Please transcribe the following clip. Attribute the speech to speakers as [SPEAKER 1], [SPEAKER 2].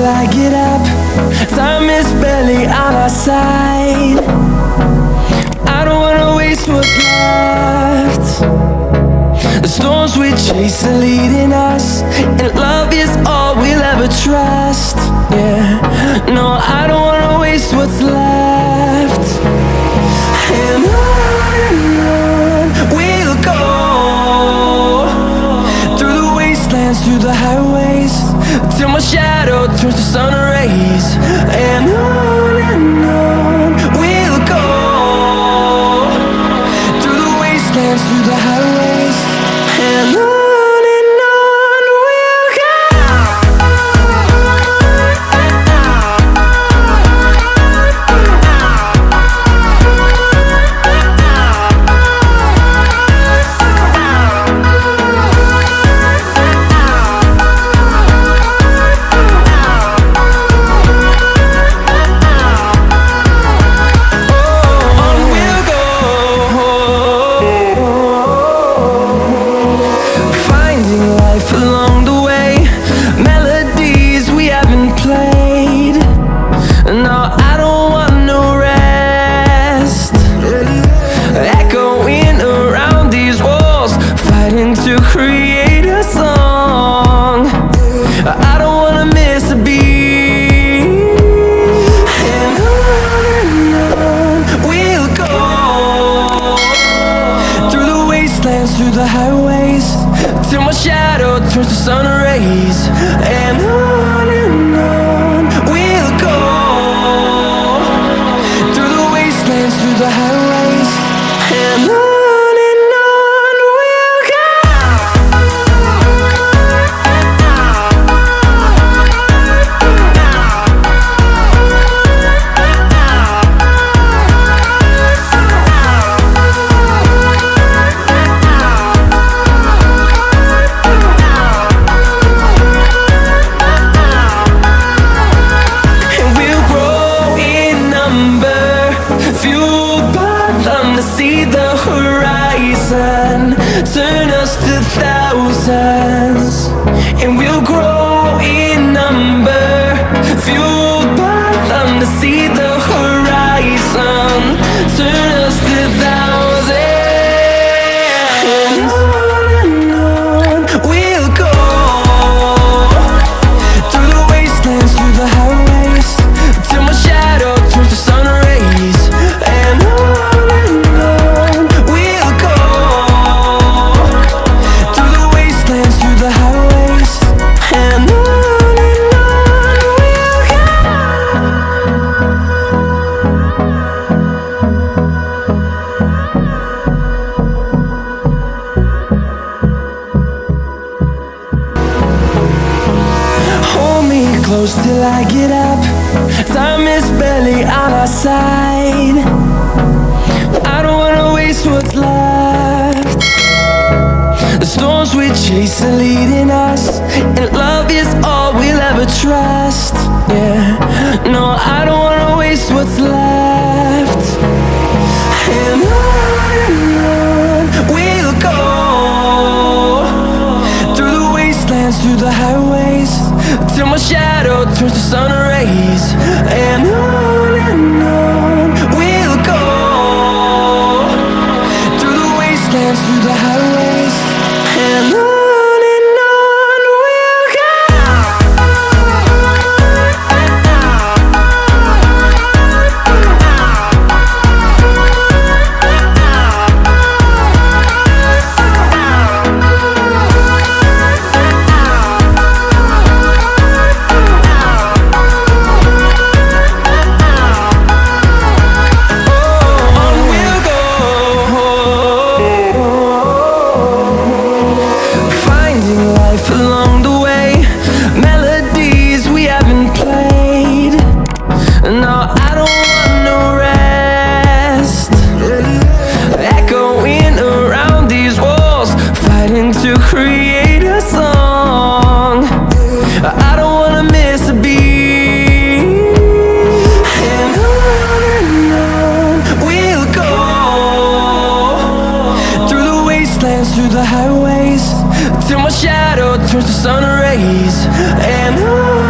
[SPEAKER 1] till I get up. Time is barely on our side. I don't wanna waste what's left. The storms we chase are leading us, and love is all we'll ever trust. Yeah, no, I don't wanna waste what's left. And on we'll go, through the wastelands, through the highways, till my shadow turns to sun rays. And on we'll go, through the wastelands, through the highways, and on we'll go. Through the highways, till my shadow turns to sun rays. And on we'll go, through the wastelands, through the highways, and on we'll go. See the horizon turn us to thousands, and we'll grow in number, fueled by them. To see the horizon turn us to thousands, and on we'll go, through the wastelands, through the highways, till my shadow turns to sun rays. And close till I get up. Time is barely on our side. I don't wanna waste what's left. The storms we chase are leading us, and love is all we'll ever trust. Yeah, no, I don't wanna waste what's left. And on we'll go, through the wastelands, through the highways, till my shadow turns to sun rays. And on we'll go, through the wastelands, through the highways, and on. Through the highways, till my shadow turns to sun rays. And on